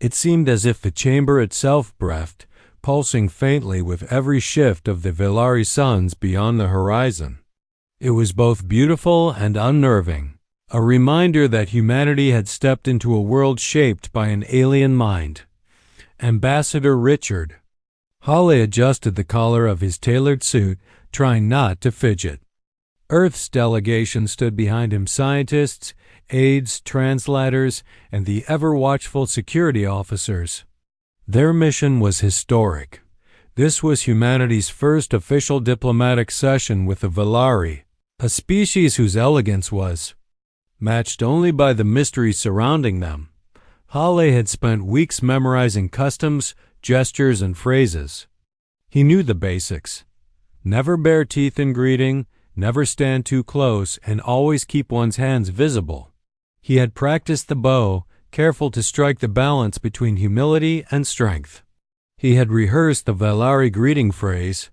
It seemed as if the chamber itself breathed, pulsing faintly with every shift of the Velari suns beyond the horizon. It was both beautiful and unnerving, a reminder that humanity had stepped into a world shaped by an alien mind. Ambassador Richard. Halle adjusted the collar of his tailored suit, trying not to fidget. Earth's delegation stood behind him, scientists, aides, translators, and the ever-watchful security officers. Their mission was historic. This was humanity's first official diplomatic session with the Velari, a species whose elegance was matched only by the mystery surrounding them. Halle had spent weeks memorizing customs, gestures, and phrases. He knew the basics. Never bare teeth in greeting, never stand too close, and always keep one's hands visible. He had practiced the bow, careful to strike the balance between humility and strength. He had rehearsed the Velari greeting phrase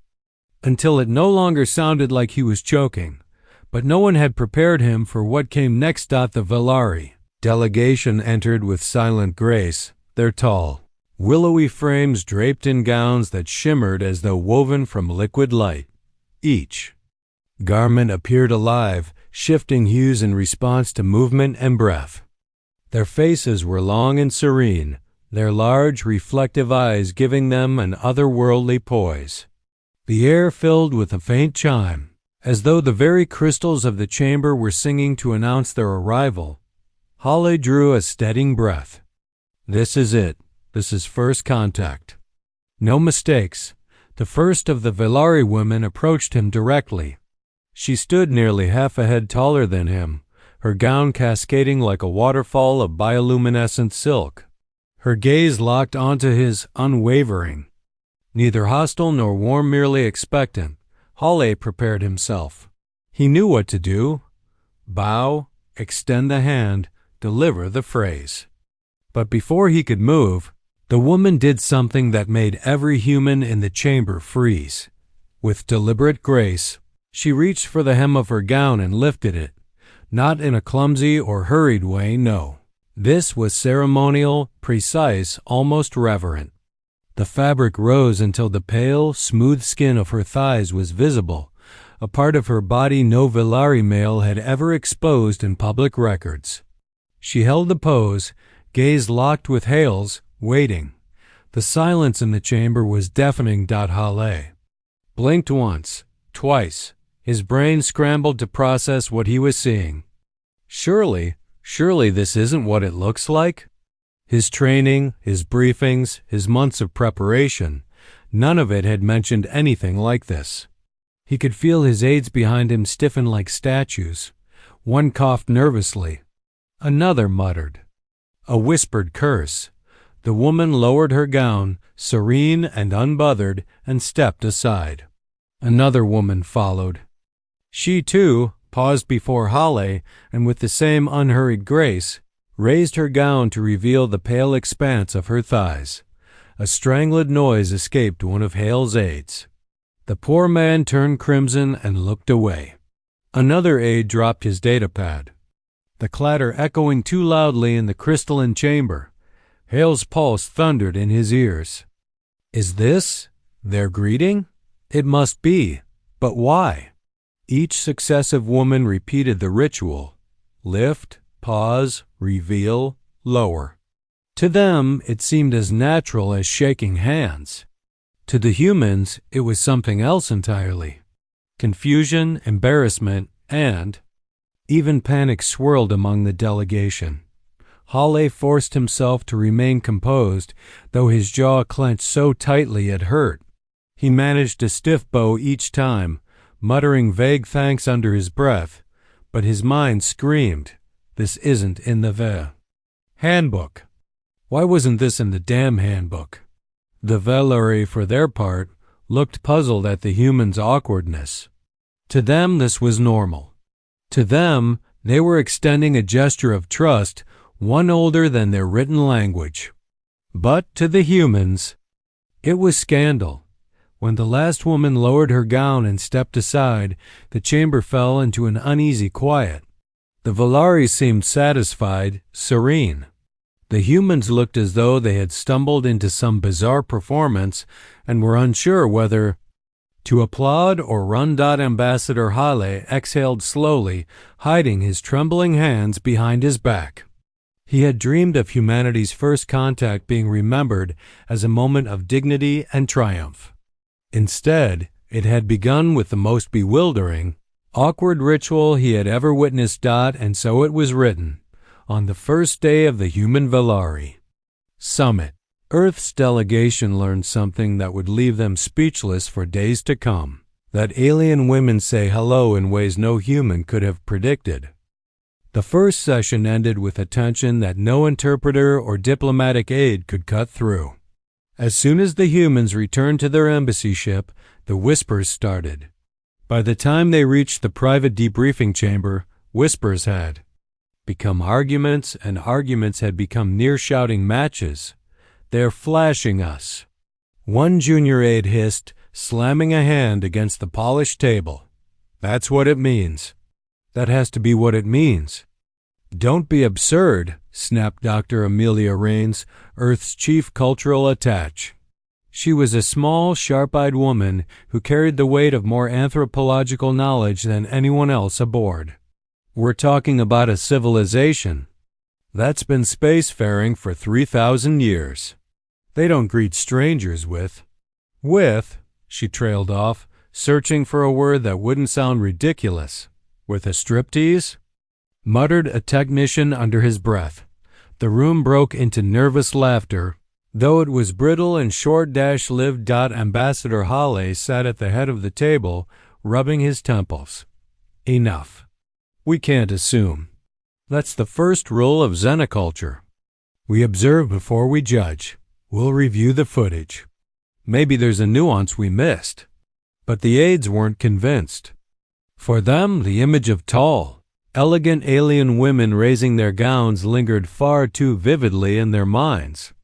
until it no longer sounded like he was joking, but no one had prepared him for what came next. The Velari delegation entered with silent grace, their tall, willowy frames draped in gowns that shimmered as though woven from liquid light. Each garment appeared alive, shifting hues in response to movement and breath. Their faces were long and serene, their large, reflective eyes giving them an otherworldly poise. The air filled with a faint chime, as though the very crystals of the chamber were singing to announce their arrival. Halle drew a steadying breath. This is it. This is first contact. No mistakes. The first of the Velari women approached him directly. She stood nearly half a head taller than him, her gown cascading like a waterfall of bioluminescent silk. Her gaze locked onto his, unwavering. Neither hostile nor warm, merely expectant, Halle prepared himself. He knew what to do. Bow, extend the hand, deliver the phrase. But before he could move, the woman did something that made every human in the chamber freeze. With deliberate grace, she reached for the hem of her gown and lifted it. Not in a clumsy or hurried way, no. This was ceremonial, precise, almost reverent. The fabric rose until the pale, smooth skin of her thighs was visible, a part of her body no Velari male had ever exposed in public records. She held the pose, gaze locked with Hale's, waiting. The silence in the chamber was deafening. Halle blinked once, twice. His brain scrambled to process what he was seeing. Surely this isn't what it looks like? His training, his briefings, his months of preparation, none of it had mentioned anything like this. He could feel his aides behind him stiffen like statues. One coughed nervously. Another muttered. A whispered curse. The woman lowered her gown, serene and unbothered, and stepped aside. Another woman followed. She, too, paused before Halle, and with the same unhurried grace, raised her gown to reveal the pale expanse of her thighs. A strangled noise escaped one of Hale's aides. The poor man turned crimson and looked away. Another aide dropped his datapad, the clatter echoing too loudly in the crystalline chamber. Hale's pulse thundered in his ears. Is this their greeting? It must be, but why? Each successive woman repeated the ritual. Lift, pause, reveal, lower. To them, it seemed as natural as shaking hands. To the humans, it was something else entirely. Confusion, embarrassment, and even panic swirled among the delegation. Halle forced himself to remain composed, though his jaw clenched so tightly it hurt. He managed a stiff bow each time, muttering vague thanks under his breath, but his mind screamed, this isn't in the handbook. Why wasn't this in the damn handbook? The Velari, for their part, looked puzzled at the humans' awkwardness. To them, this was normal. To them, they were extending a gesture of trust, one older than their written language. But to the humans, it was scandal. When the last woman lowered her gown and stepped aside, the chamber fell into an uneasy quiet. The Velari seemed satisfied, serene. The humans looked as though they had stumbled into some bizarre performance and were unsure whether to applaud or run. Ambassador Hale exhaled slowly, hiding his trembling hands behind his back. He had dreamed of humanity's first contact being remembered as a moment of dignity and triumph. Instead, it had begun with the most bewildering, awkward ritual he had ever witnessed. And so it was written, on the first day of the Human Velari Summit, Earth's delegation learned something that would leave them speechless for days to come, that alien women say hello in ways no human could have predicted. The first session ended with a tension that no interpreter or diplomatic aid could cut through. As soon as the humans returned to their embassy ship, the whispers started. By the time they reached the private debriefing chamber, whispers had become arguments, and arguments had become near-shouting matches. "They're flashing us," one junior aide hissed, slamming a hand against the polished table. "That's what it means. That has to be what it means." "Don't be absurd," snapped Dr. Amelia Rains, Earth's chief cultural attaché. She was a small, sharp-eyed woman who carried the weight of more anthropological knowledge than anyone else aboard. "We're talking about a civilization that's been spacefaring for 3,000 years. They don't greet strangers with," she trailed off, searching for a word that wouldn't sound ridiculous. "With a striptease?" muttered a technician under his breath. The room broke into nervous laughter, though it was brittle and short-lived. Ambassador Hale sat at the head of the table, rubbing his temples. "Enough. We can't assume. That's the first rule of Xenoculture. We observe before we judge. We'll review the footage. Maybe there's a nuance we missed." But the aides weren't convinced. For them, the image of tall, elegant alien women raising their gowns lingered far too vividly in their minds.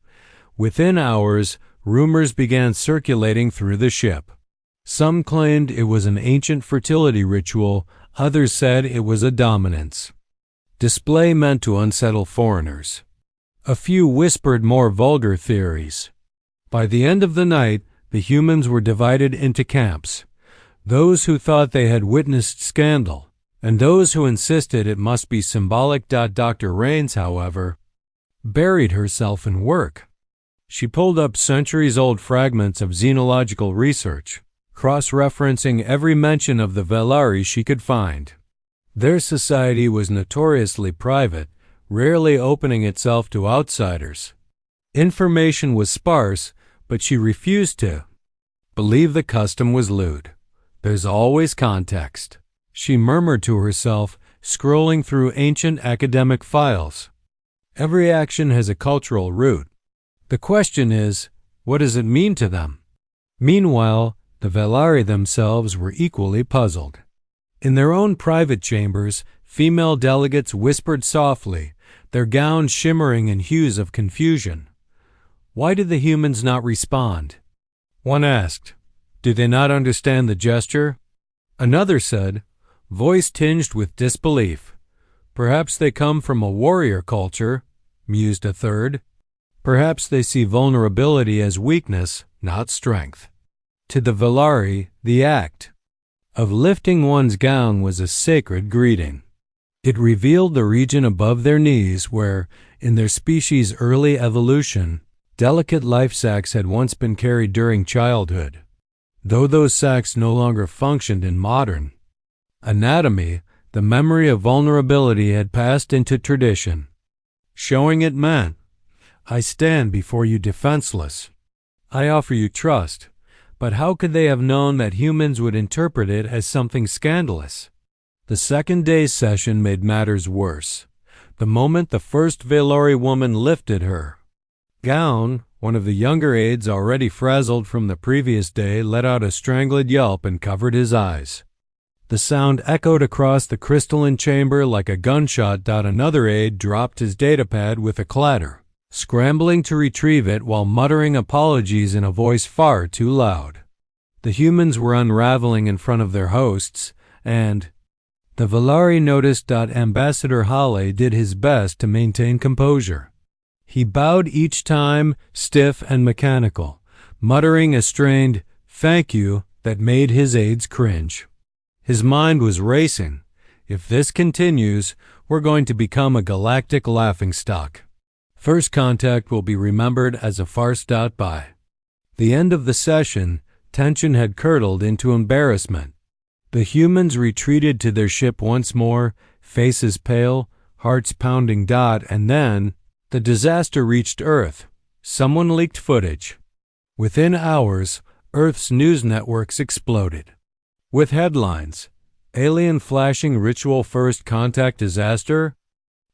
Within hours, rumors began circulating through the ship. Some claimed it was an ancient fertility ritual, others said it was a dominance display meant to unsettle foreigners. A few whispered more vulgar theories. By the end of the night, the humans were divided into camps. Those who thought they had witnessed scandal, and those who insisted it must be symbolic. Dr. Rains, however, buried herself in work. She pulled up centuries-old fragments of xenological research, cross-referencing every mention of the Velari she could find. Their society was notoriously private, rarely opening itself to outsiders. Information was sparse, but she refused to believe the custom was lewd. "There's always context," she murmured to herself, scrolling through ancient academic files. "Every action has a cultural root. The question is, what does it mean to them?" Meanwhile, the Velari themselves were equally puzzled. In their own private chambers, female delegates whispered softly, their gowns shimmering in hues of confusion. Why did the humans not respond? One asked, did they not understand the gesture? Another said, voice tinged with disbelief, perhaps they come from a warrior culture, mused a third. Perhaps they see vulnerability as weakness, not strength. To the Velari, the act of lifting one's gown was a sacred greeting. It revealed the region above their knees where, in their species' early evolution, delicate life sacs had once been carried during childhood. Though those sacs no longer functioned in modern anatomy, the memory of vulnerability had passed into tradition. Showing it meant, I stand before you defenseless. I offer you trust, but how could they have known that humans would interpret it as something scandalous? The second day's session made matters worse. The moment the first Velari woman lifted her gown, one of the younger aides, already frazzled from the previous day, let out a strangled yelp and covered his eyes. The sound echoed across the crystalline chamber like a gunshot. Another aide dropped his datapad with a clatter, scrambling to retrieve it while muttering apologies in a voice far too loud. The humans were unraveling in front of their hosts, and the Velari noticed. Ambassador Hale did his best to maintain composure. He bowed each time, stiff and mechanical, muttering a strained "thank you" that made his aides cringe. His mind was racing. If this continues, we're going to become a galactic laughingstock. First contact will be remembered as a farce. By the end of the session, tension had curdled into embarrassment. The humans retreated to their ship once more, faces pale, hearts pounding. And then, the disaster reached Earth. Someone leaked footage. Within hours, Earth's news networks exploded. With headlines, "Alien flashing ritual first contact disaster,"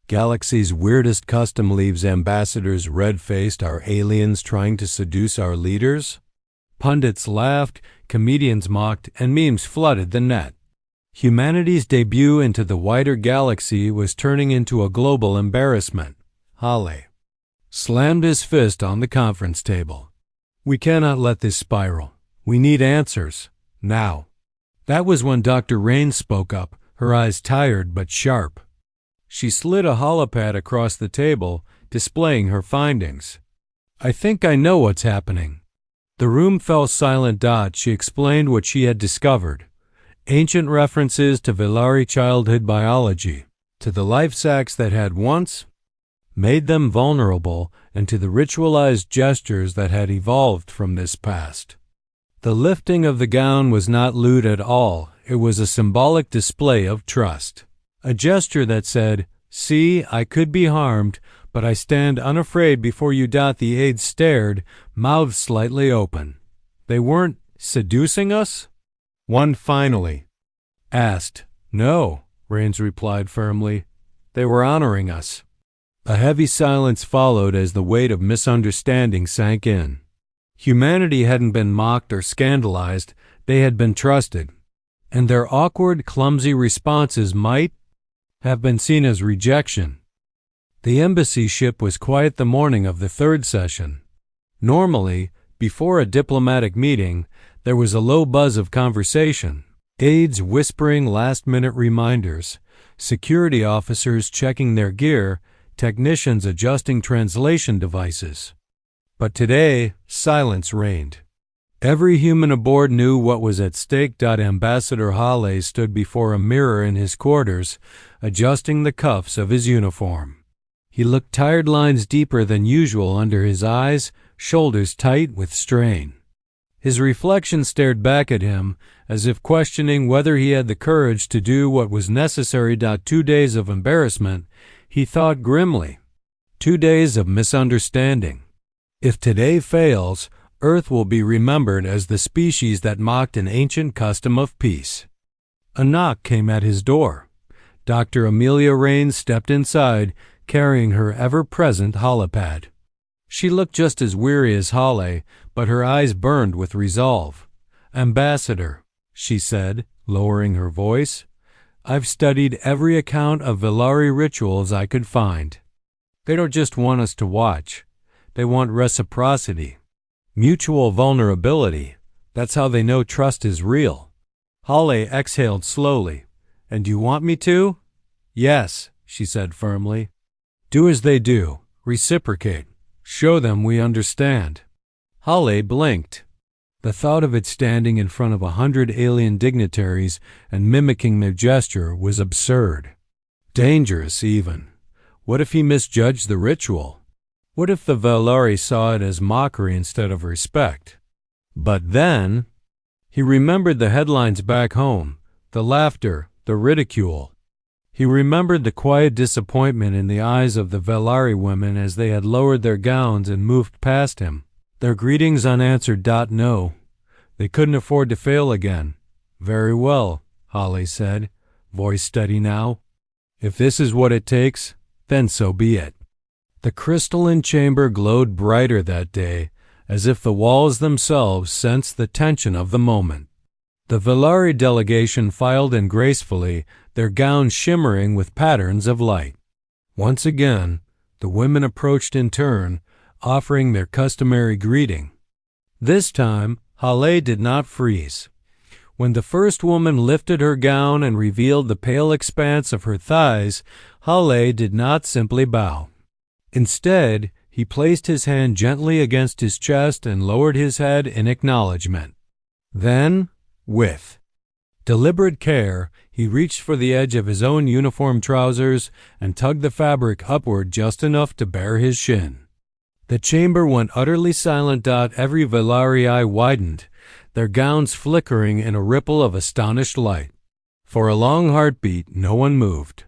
"Galaxy's weirdest custom leaves ambassadors red-faced, are aliens trying to seduce our leaders?" Pundits laughed, comedians mocked, and memes flooded the net. Humanity's debut into the wider galaxy was turning into a global embarrassment. Hale slammed his fist on the conference table. "We cannot let this spiral. We need answers. Now." That was when Dr. Rain spoke up, her eyes tired but sharp. She slid a holopad across the table, displaying her findings. "I think I know what's happening." The room fell silent. She explained what she had discovered. Ancient references to Velari childhood biology, to the life sacs that had once made them vulnerable, and to the ritualized gestures that had evolved from this past. The lifting of the gown was not lewd at all. It was a symbolic display of trust. A gesture that said, "See, I could be harmed, but I stand unafraid before you." The aides stared, mouths slightly open. They weren't seducing us? One finally asked. "No," Rains replied firmly. "They were honoring us." A heavy silence followed as the weight of misunderstanding sank in. Humanity hadn't been mocked or scandalized, they had been trusted. And their awkward, clumsy responses might have been seen as rejection. The embassy ship was quiet the morning of the third session. Normally, before a diplomatic meeting, there was a low buzz of conversation, aides whispering last-minute reminders, security officers checking their gear, technicians adjusting translation devices. But today, silence reigned. Every human aboard knew what was at stake. Ambassador Hale stood before a mirror in his quarters, adjusting the cuffs of his uniform. He looked tired, lines deeper than usual under his eyes, shoulders tight with strain. His reflection stared back at him, as if questioning whether he had the courage to do what was necessary. 2 days of embarrassment, he thought grimly. 2 days of misunderstanding. If today fails, Earth will be remembered as the species that mocked an ancient custom of peace. A knock came at his door. Dr. Amelia Rains stepped inside, carrying her ever-present holopad. She looked just as weary as Hale, but her eyes burned with resolve. "Ambassador," she said, lowering her voice, "I've studied every account of Velari rituals I could find. They don't just want us to watch. They want reciprocity. Mutual vulnerability. That's how they know trust is real." Hale exhaled slowly. "And you want me to?" "Yes," she said firmly. "Do as they do. Reciprocate. Show them we understand." Hale blinked. The thought of it standing in front of 100 alien dignitaries and mimicking their gesture was absurd. Dangerous, even. What if he misjudged the ritual? What if the Velari saw it as mockery instead of respect? But then, he remembered the headlines back home, the laughter, the ridicule. He remembered the quiet disappointment in the eyes of the Velari women as they had lowered their gowns and moved past him, their greetings unanswered. No, they couldn't afford to fail again. "Very well," Hale said, voice steady now. "If this is what it takes, then so be it." The crystalline chamber glowed brighter that day, as if the walls themselves sensed the tension of the moment. The Velari delegation filed in gracefully, their gowns shimmering with patterns of light. Once again, the women approached in turn, offering their customary greeting. This time, Hale did not freeze. When the first woman lifted her gown and revealed the pale expanse of her thighs, Hale did not simply bow. Instead, He placed his hand gently against his chest and lowered his head in acknowledgement. Then, with deliberate care, he reached for the edge of his own uniform trousers and tugged the fabric upward just enough to bare his shin. The chamber went utterly silent. Every Velari eye widened, their gowns flickering in a ripple of astonished light. For a long heartbeat, no one moved.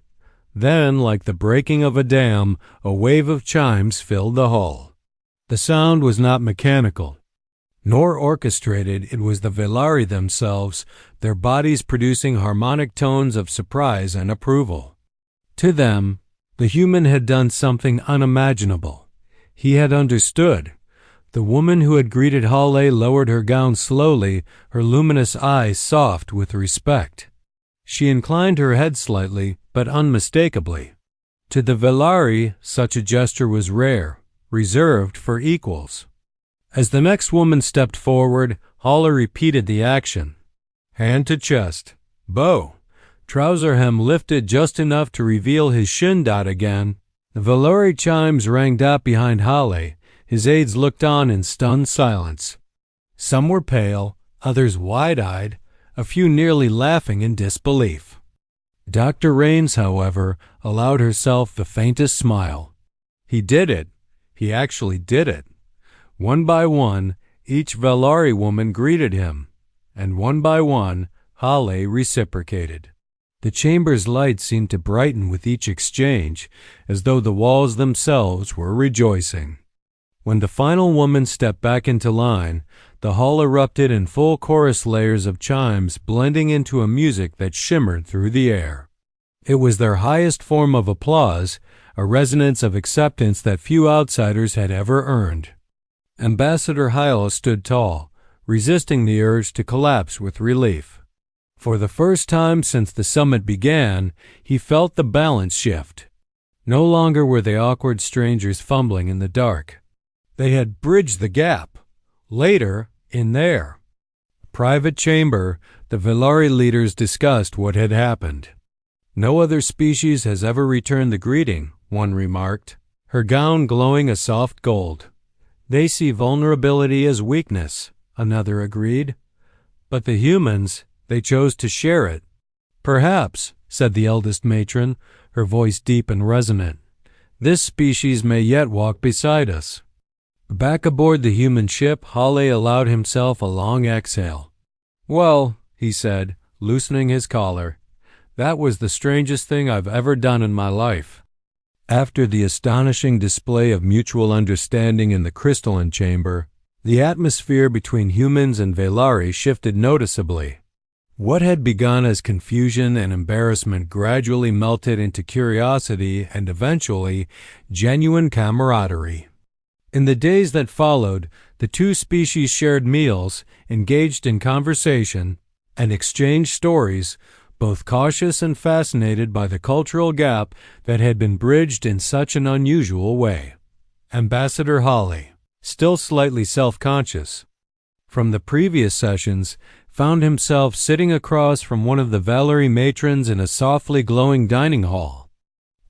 Then, like the breaking of a dam, a wave of chimes filled the hall. The sound was not mechanical, nor orchestrated. It was the Velari themselves, their bodies producing harmonic tones of surprise and approval. To them, the human had done something unimaginable. He had understood. The woman who had greeted Hale lowered her gown slowly, her luminous eyes soft with respect. She inclined her head slightly, but unmistakably. To the Velari, such a gesture was rare, reserved for equals. As the next woman stepped forward, Hale repeated the action. Hand to chest, bow, trouser hem lifted just enough to reveal his shin. Again, the Velari chimes rang behind Hale. His aides looked on in stunned silence. Some were pale, others wide-eyed, a few nearly laughing in disbelief. Dr. Raines, however, allowed herself the faintest smile. He did it. He actually did it. One by one, each Velari woman greeted him, and one by one, Hale reciprocated. The chamber's light seemed to brighten with each exchange, as though the walls themselves were rejoicing. When the final woman stepped back into line, the hall erupted in full chorus layers of chimes blending into a music that shimmered through the air. It was their highest form of applause, a resonance of acceptance that few outsiders had ever earned. Ambassador Hale stood tall, resisting the urge to collapse with relief. For the first time since the summit began, he felt the balance shift. No longer were they awkward strangers fumbling in the dark. They had bridged the gap. Later, in their private chamber, the Velari leaders discussed what had happened. No other species has ever returned the greeting, one remarked, her gown glowing a soft gold. They see vulnerability as weakness, another agreed. But the humans, they chose to share it. Perhaps, said the eldest matron, her voice deep and resonant, this species may yet walk beside us. Back aboard the human ship, Hale allowed himself a long exhale. Well, he said, loosening his collar, that was the strangest thing I've ever done in my life. After the astonishing display of mutual understanding in the crystalline chamber, the atmosphere between humans and Velari shifted noticeably. What had begun as confusion and embarrassment gradually melted into curiosity and eventually genuine camaraderie. In the days that followed, the two species shared meals, engaged in conversation, and exchanged stories, both cautious and fascinated by the cultural gap that had been bridged in such an unusual way. Ambassador Hale, still slightly self-conscious from the previous sessions, found himself sitting across from one of the Velari matrons in a softly glowing dining hall.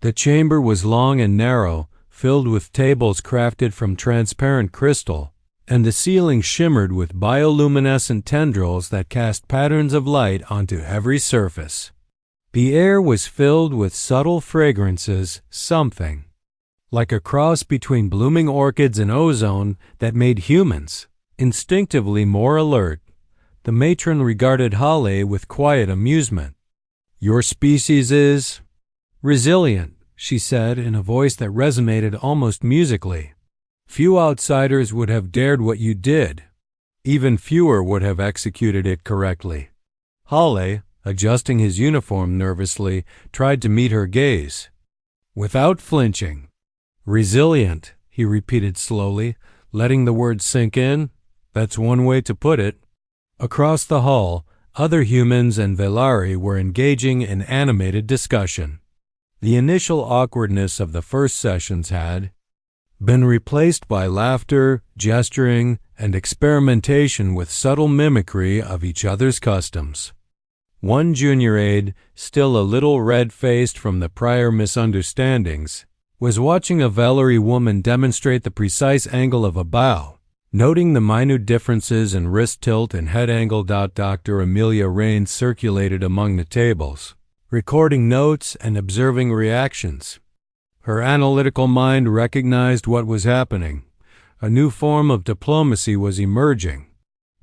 The chamber was long and narrow, filled with tables crafted from transparent crystal, and the ceiling shimmered with bioluminescent tendrils that cast patterns of light onto every surface. The air was filled with subtle fragrances, something like a cross between blooming orchids and ozone that made humans instinctively more alert. The matron regarded Hale with quiet amusement. Your species is resilient, she said in a voice that resonated almost musically. Few outsiders would have dared what you did. Even fewer would have executed it correctly. Hale, adjusting his uniform nervously, tried to meet her gaze. Without flinching. Resilient, he repeated slowly, letting the words sink in. That's one way to put it. Across the hall, other humans and Velari were engaging in animated discussion. The initial awkwardness of the first sessions had been replaced by laughter, gesturing, and experimentation with subtle mimicry of each other's customs. One junior aide, still a little red-faced from the prior misunderstandings, was watching a Valerie woman demonstrate the precise angle of a bow. Noting the minute differences in wrist tilt and head angle. Dr. Amelia Raines circulated among the tables, recording notes and observing reactions. Her analytical mind recognized what was happening. A new form of diplomacy was emerging,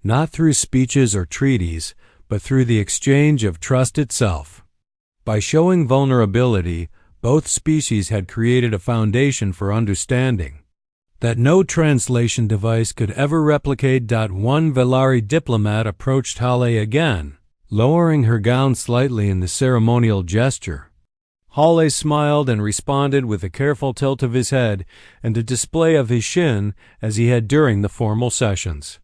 not through speeches or treaties, but through the exchange of trust itself. By showing vulnerability, both species had created a foundation for understanding that no translation device could ever replicate. One Velari diplomat approached Halle again, lowering her gown slightly in the ceremonial gesture. Halle smiled and responded with a careful tilt of his head and a display of his shin as he had during the formal sessions.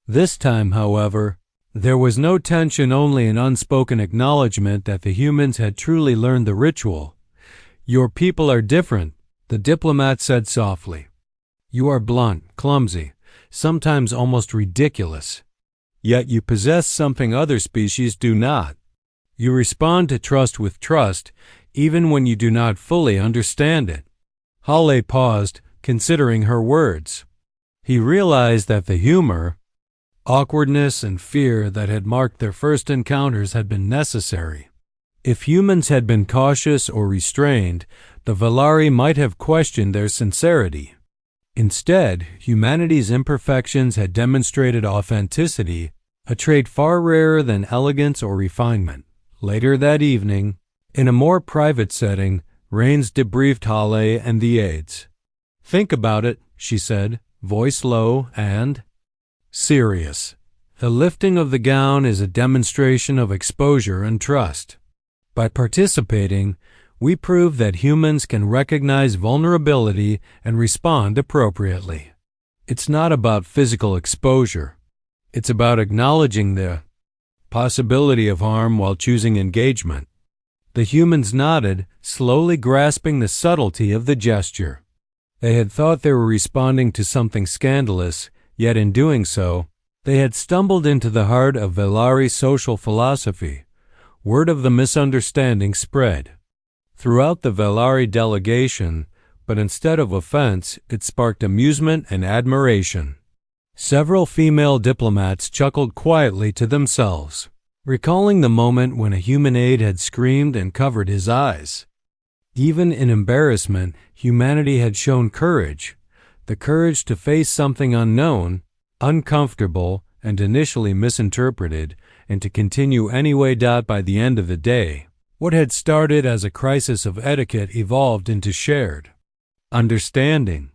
This time, however, there was no tension, only an unspoken acknowledgement that the humans had truly learned the ritual. "Your people are different," the diplomat said softly. "You are blunt, clumsy, sometimes almost ridiculous. Yet you possess something other species do not. You respond to trust with trust, even when you do not fully understand it." Halle paused, considering her words. He realized that the humor, awkwardness, and fear that had marked their first encounters had been necessary. If humans had been cautious or restrained, the Velari might have questioned their sincerity. Instead, humanity's imperfections had demonstrated authenticity, a trait far rarer than elegance or refinement. Later that evening, in a more private setting, Raines debriefed Halle and the aides. "Think about it," she said, voice low and serious. "The lifting of the gown is a demonstration of exposure and trust. By participating, we prove that humans can recognize vulnerability and respond appropriately. It's not about physical exposure. It's about acknowledging the possibility of harm while choosing engagement." The humans nodded, slowly grasping the subtlety of the gesture. They had thought they were responding to something scandalous, yet in doing so, they had stumbled into the heart of Velari social philosophy. Word of the misunderstanding spread throughout the Velari delegation, but instead of offense, it sparked amusement and admiration. Several female diplomats chuckled quietly to themselves, recalling the moment when a human aide had screamed and covered his eyes. Even in embarrassment, humanity had shown courage, the courage to face something unknown, uncomfortable, and initially misinterpreted, and to continue anyway. By the end of the day, what had started as a crisis of etiquette evolved into shared understanding.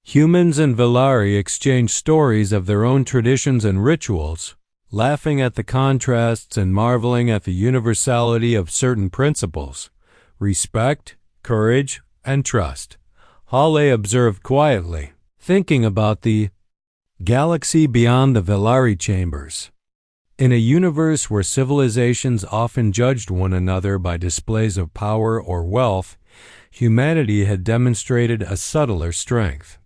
Humans and Velari exchanged stories of their own traditions and rituals, laughing at the contrasts and marveling at the universality of certain principles: respect, courage, and trust. Halle observed quietly, thinking about the galaxy beyond the Velari chambers. In a universe where civilizations often judged one another by displays of power or wealth, humanity had demonstrated a subtler strength.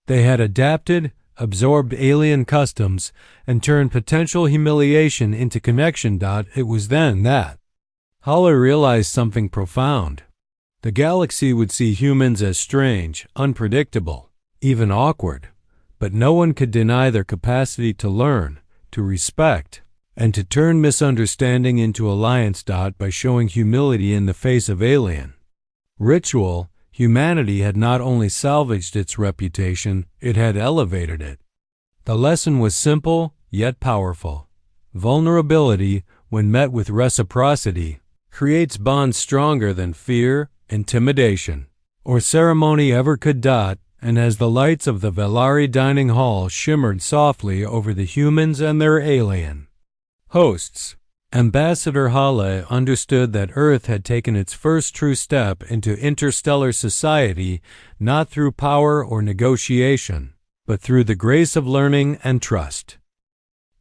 They had adapted, absorbed alien customs, and turned potential humiliation into connection. It was then that Halle realized something profound. The galaxy would see humans as strange, unpredictable, even awkward, but no one could deny their capacity to learn, to respect, and to turn misunderstanding into alliance. By showing humility in the face of alien ritual, humanity had not only salvaged its reputation, it had elevated it. The lesson was simple, yet powerful. Vulnerability, when met with reciprocity, creates bonds stronger than fear, intimidation, or ceremony ever could. And as the lights of the Velari dining hall shimmered softly over the humans and their alien hosts, Ambassador Halle understood that Earth had taken its first true step into interstellar society, not through power or negotiation, but through the grace of learning and trust.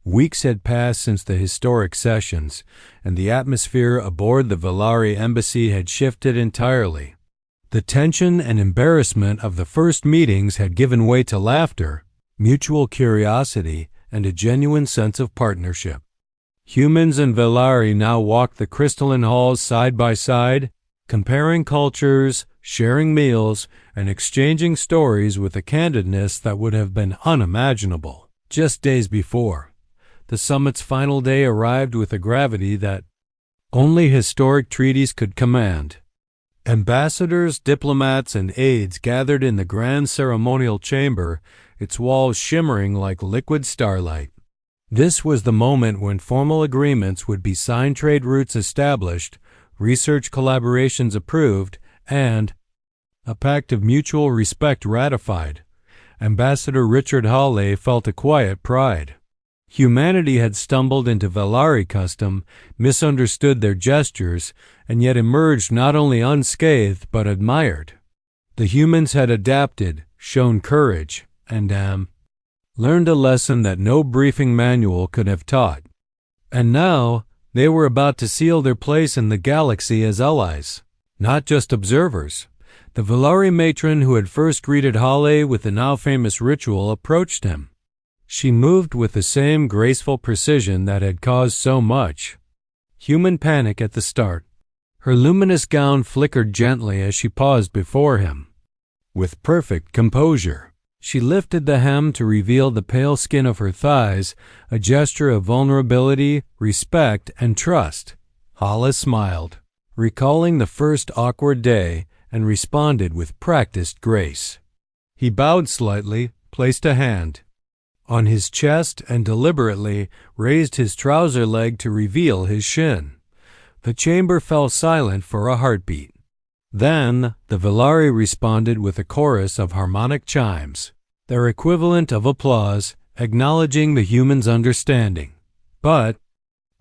Weeks had passed since the historic sessions, and the atmosphere aboard the Velari embassy had shifted entirely. The tension and embarrassment of the first meetings had given way to laughter, mutual curiosity, and a genuine sense of partnership. Humans and Velari now walked the crystalline halls side by side, comparing cultures, sharing meals, and exchanging stories with a candidness that would have been unimaginable just days before. The summit's final day arrived with a gravity that only historic treaties could command. Ambassadors, diplomats, and aides gathered in the grand ceremonial chamber, its walls shimmering like liquid starlight. This was the moment when formal agreements would be signed, trade routes established, research collaborations approved, and a pact of mutual respect ratified. Ambassador Richard Hawley felt a quiet pride. Humanity had stumbled into Velari custom, misunderstood their gestures, and yet emerged not only unscathed but admired. The humans had adapted, shown courage, and learned a lesson that no briefing manual could have taught. And now they were about to seal their place in the galaxy as allies, not just observers. The Velari matron who had first greeted Hale with the now famous ritual approached him. She moved with the same graceful precision that had caused so much human panic at the start. Her luminous gown flickered gently as she paused before him. With perfect composure, she lifted the hem to reveal the pale skin of her thighs, a gesture of vulnerability, respect, and trust. Hala smiled, recalling the first awkward day, and responded with practiced grace. He bowed slightly, placed a hand on his chest, and deliberately raised his trouser leg to reveal his shin. The chamber fell silent for a heartbeat. Then the Velari responded with a chorus of harmonic chimes, their equivalent of applause, acknowledging the human's understanding. But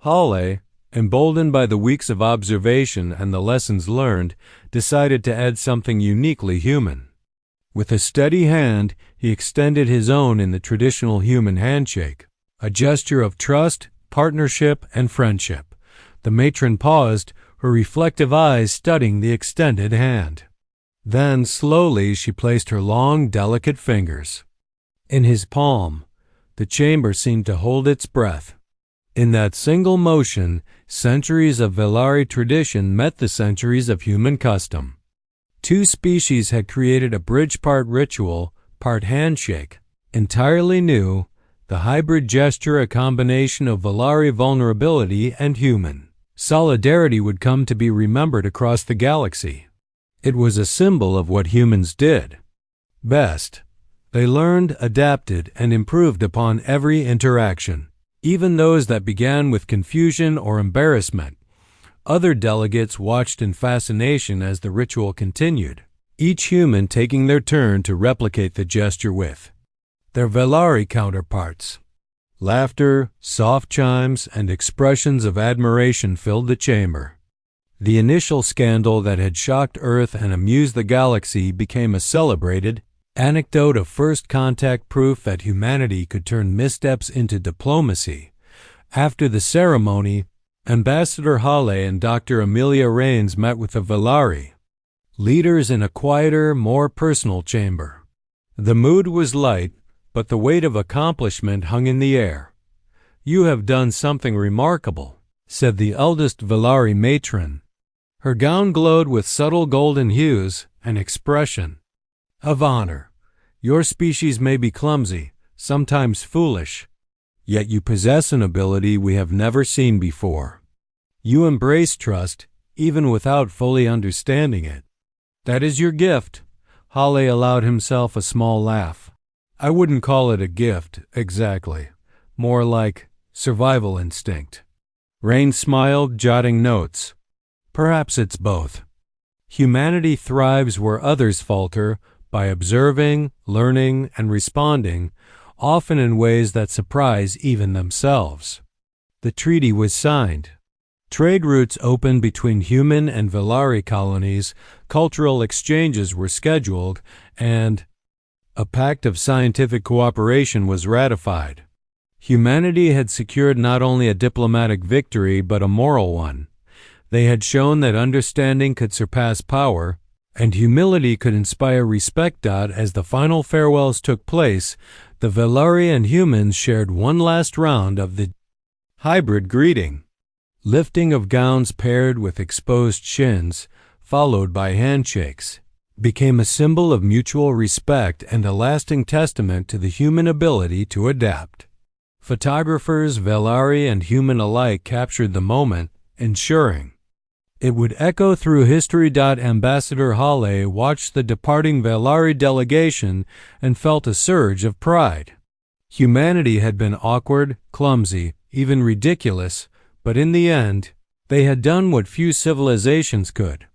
Hale, emboldened by the weeks of observation and the lessons learned, decided to add something uniquely human. With a steady hand, he extended his own in the traditional human handshake, a gesture of trust, partnership, and friendship. The matron paused, her reflective eyes studying the extended hand. Then, slowly, she placed her long, delicate fingers in his palm. The chamber seemed to hold its breath. In that single motion, centuries of Velari tradition met the centuries of human custom. Two species had created a bridge, part ritual, part handshake. Entirely new, the hybrid gesture, a combination of Velari vulnerability and human solidarity, would come to be remembered across the galaxy. It was a symbol of what humans did best. They learned, adapted, and improved upon every interaction, even those that began with confusion or embarrassment. Other delegates watched in fascination as the ritual continued, each human taking their turn to replicate the gesture with their Velari counterparts. Laughter, soft chimes, and expressions of admiration filled the chamber. The initial scandal that had shocked Earth and amused the galaxy became a celebrated anecdote of first contact, proof that humanity could turn missteps into diplomacy. After the ceremony, Ambassador Hale and Dr. Amelia Rains met with the Velari leaders in a quieter, more personal chamber. The mood was light, but the weight of accomplishment hung in the air. "You have done something remarkable," said the eldest Velari matron. Her gown glowed with subtle golden hues, an expression of honor. "Your species may be clumsy, sometimes foolish, yet you possess an ability we have never seen before. You embrace trust, even without fully understanding it. That is your gift." Hale allowed himself a small laugh. "I wouldn't call it a gift, exactly. More like survival instinct." Rain smiled, jotting notes. "Perhaps it's both. Humanity thrives where others falter, by observing, learning, and responding, often in ways that surprise even themselves." The treaty was signed. Trade routes opened between human and Velari colonies, cultural exchanges were scheduled, and a pact of scientific cooperation was ratified. Humanity had secured not only a diplomatic victory but a moral one. They had shown that understanding could surpass power, and humility could inspire respect. As the final farewells took place, the Velari and humans shared one last round of the hybrid greeting. Lifting of gowns paired with exposed shins, followed by handshakes. became a symbol of mutual respect and a lasting testament to the human ability to adapt. Photographers, Velari and human alike, captured the moment, ensuring it would echo through history. Ambassador Hale watched the departing Velari delegation and felt a surge of pride. Humanity had been awkward, clumsy, even ridiculous, but in the end, they had done what few civilizations could.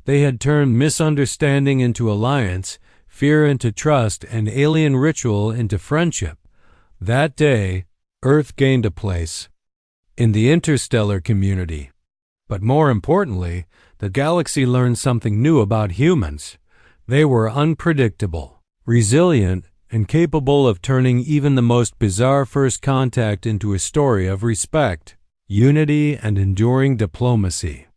They had turned misunderstanding into alliance, fear into trust, and alien ritual into friendship. That day, Earth gained a place in the interstellar community. But more importantly, the galaxy learned something new about humans. They were unpredictable, resilient, and capable of turning even the most bizarre first contact into a story of respect, unity, and enduring diplomacy.